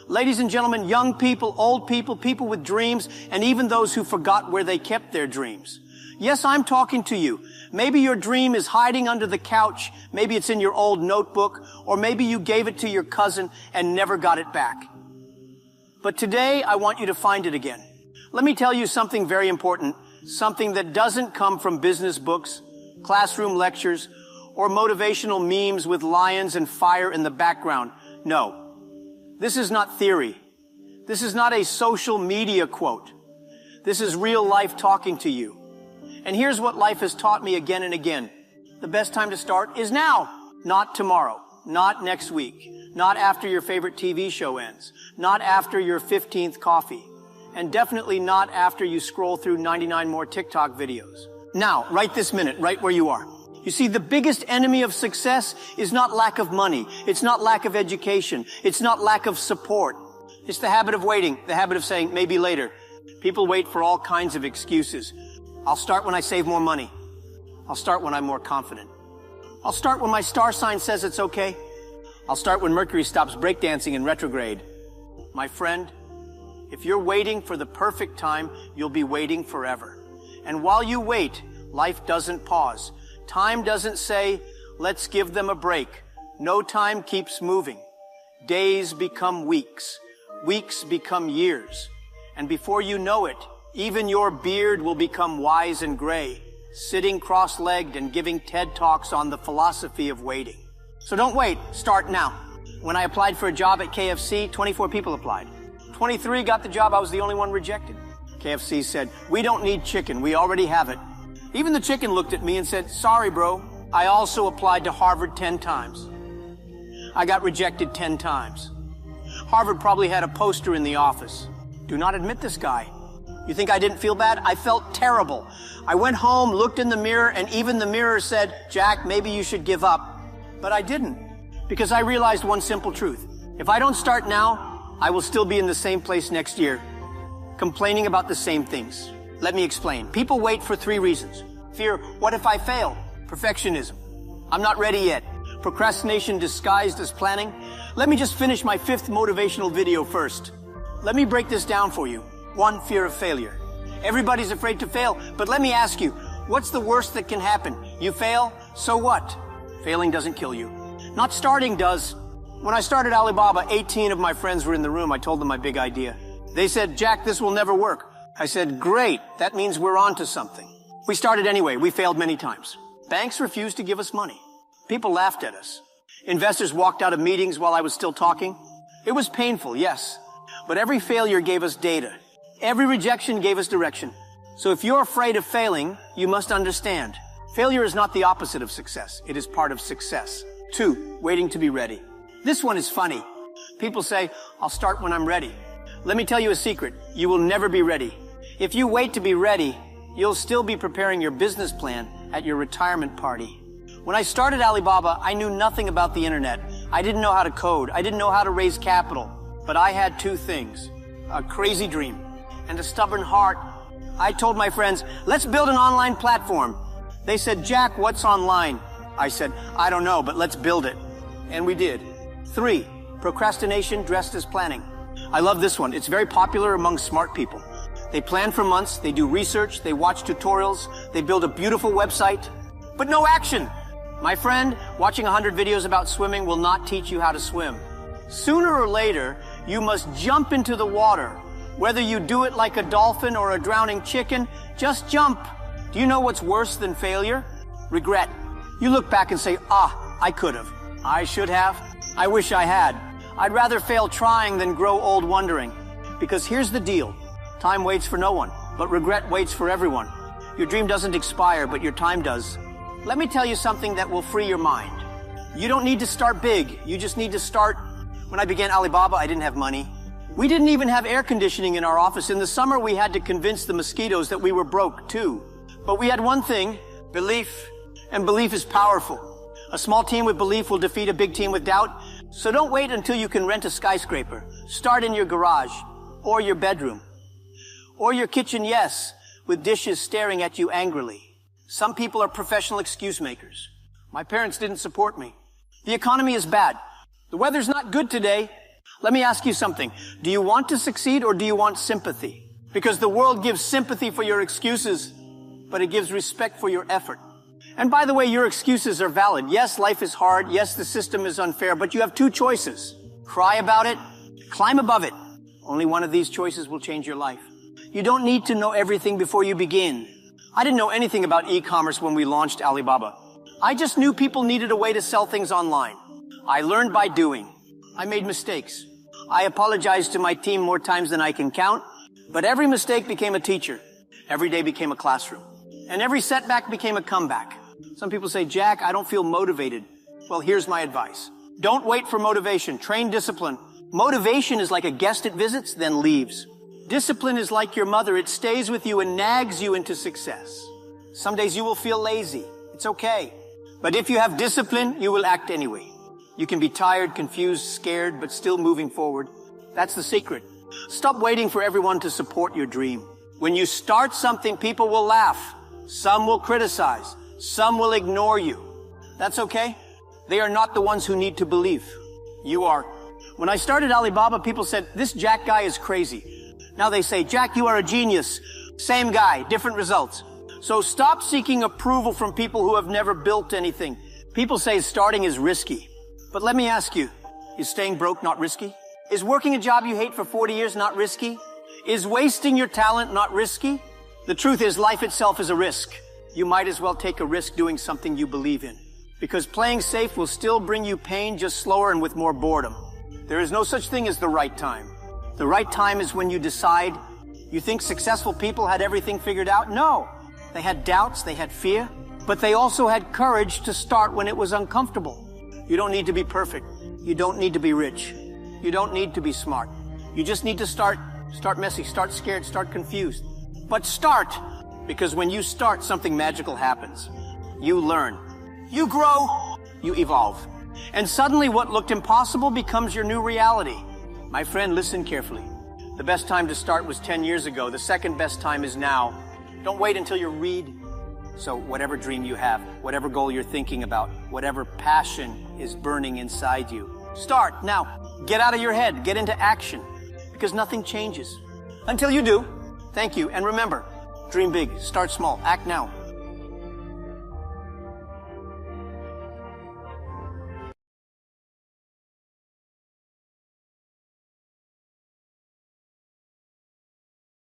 Ladies and gentlemen, young people, old people, people with dreams, and even those who forgot where they kept their dreams. Yes, I'm talking to you. Maybe your dream is hiding under the couch. Maybe it's in your old notebook, or maybe you gave it to your cousin and never got it back. But today, I want you to find it again. Let me tell you something very important, something that doesn't come from business books, classroom lectures, or motivational memes with lions and fire in the background. No. This is not theory. This is not a social media quote. This is real life talking to you. And here's what life has taught me again and again. The best time to start is now, not tomorrow, not next week, not after your favorite TV show ends, not after your 15th coffee, and definitely not after you scroll through 99 more TikTok videos. Now, right this minute, right where you are. You see, the biggest enemy of success is not lack of money. It's not lack of education. It's not lack of support. It's the habit of waiting, the habit of saying, maybe later. People wait for all kinds of excuses. I'll start when I save more money. I'll start when I'm more confident. I'll start when my star sign says it's okay. I'll start when Mercury stops breakdancing in retrograde. My friend, if you're waiting for the perfect time, you'll be waiting forever. And while you wait, life doesn't pause. Time doesn't say, let's give them a break. No, time keeps moving. Days become weeks. Weeks become years. And before you know it, even your beard will become wise and gray, sitting cross-legged and giving TED Talks on the philosophy of waiting. So don't wait. Start now. When I applied for a job at KFC, 24 people applied. 23 got the job. I was the only one rejected. KFC said, we don't need chicken. We already have it. Even the chicken looked at me and said, sorry, bro. I also applied to Harvard 10 times. I got rejected 10 times. Harvard probably had a poster in the office. Do not admit this guy. You think I didn't feel bad? I felt terrible. I went home, looked in the mirror, and even the mirror said, Jack, maybe you should give up. But I didn't, because I realized one simple truth. If I don't start now, I will still be in the same place next year, complaining about the same things. Let me explain. People wait for 3 reasons. Fear, what if I fail? Perfectionism. I'm not ready yet. Procrastination disguised as planning. Let me just finish my 5th motivational video first. Let me break this down for you. 1, fear of failure. Everybody's afraid to fail, but let me ask you, what's the worst that can happen? You fail, so what? Failing doesn't kill you. Not starting does. When I started Alibaba, 18 of my friends were in the room. I told them my big idea. They said, Jack, this will never work. I said, great, that means we're on to something. We started anyway. We failed many times. Banks refused to give us money. People laughed at us. Investors walked out of meetings while I was still talking. It was painful, yes. But every failure gave us data. Every rejection gave us direction. So if you're afraid of failing, you must understand. Failure is not the opposite of success. It is part of success. 2, waiting to be ready. This one is funny. People say, I'll start when I'm ready. Let me tell you a secret. You will never be ready. If you wait to be ready, you'll still be preparing your business plan at your retirement party. When I started Alibaba, I knew nothing about the internet. I didn't know how to code. I didn't know how to raise capital. But I had 2 things, a crazy dream and a stubborn heart. I told my friends, let's build an online platform. They said, Jack, what's online? I said, I don't know, but let's build it. And we did. 3, procrastination dressed as planning. I love this one. It's very popular among smart people. They plan for months, they do research, they watch tutorials, they build a beautiful website, but no action. My friend, watching 100 videos about swimming will not teach you how to swim. Sooner or later, you must jump into the water. Whether you do it like a dolphin or a drowning chicken, just jump. Do you know what's worse than failure? Regret. You look back and say, I could have. I should have. I wish I had. I'd rather fail trying than grow old wondering. Because here's the deal. Time waits for no one, but regret waits for everyone. Your dream doesn't expire, but your time does. Let me tell you something that will free your mind. You don't need to start big. You just need to start. When I began Alibaba, I didn't have money. We didn't even have air conditioning in our office. In the summer, we had to convince the mosquitoes that we were broke, too. But we had one thing, belief. And belief is powerful. A small team with belief will defeat a big team with doubt. So don't wait until you can rent a skyscraper. Start in your garage, or your bedroom, or your kitchen, yes, with dishes staring at you angrily. Some people are professional excuse makers. My parents didn't support me. The economy is bad. The weather's not good today. Let me ask you something. Do you want to succeed or do you want sympathy? Because the world gives sympathy for your excuses, but it gives respect for your effort. And by the way, your excuses are valid. Yes, life is hard. Yes, the system is unfair, but you have two choices. Cry about it, climb above it. Only one of these choices will change your life. You don't need to know everything before you begin. I didn't know anything about e-commerce when we launched Alibaba. I just knew people needed a way to sell things online. I learned by doing. I made mistakes. I apologized to my team more times than I can count, but every mistake became a teacher. Every day became a classroom. And every setback became a comeback. Some people say, Jack, I don't feel motivated. Well, here's my advice. Don't wait for motivation. Train discipline. Motivation is like a guest that visits, then leaves. Discipline is like your mother. It stays with you and nags you into success. Some days you will feel lazy. It's okay. But if you have discipline, you will act anyway. You can be tired, confused, scared, but still moving forward. That's the secret. Stop waiting for everyone to support your dream. When you start something, people will laugh. Some will criticize. Some will ignore you. That's okay. They are not the ones who need to believe. You are. When I started Alibaba, people said, this Jack guy is crazy. Now they say, Jack, you are a genius. Same guy, different results. So stop seeking approval from people who have never built anything. People say starting is risky. But let me ask you, is staying broke not risky? Is working a job you hate for 40 years not risky? Is wasting your talent not risky? The truth is, life itself is a risk. You might as well take a risk doing something you believe in. Because playing safe will still bring you pain, just slower and with more boredom. There is no such thing as the right time. The right time is when you decide. You think successful people had everything figured out? No. They had doubts, they had fear, but they also had courage to start when it was uncomfortable. You don't need to be perfect. You don't need to be rich. You don't need to be smart. You just need to start messy, start scared, start confused. But start, because when you start, something magical happens. You learn. You grow. You evolve. And suddenly what looked impossible becomes your new reality. My friend, listen carefully. The best time to start was 10 years ago. The second best time is now. Don't wait until you read. So whatever dream you have, whatever goal you're thinking about, whatever passion is burning inside you, start now. Get out of your head. Get into action. Because nothing changes. Until you do. Thank you. And remember, dream big. Start small. Act now.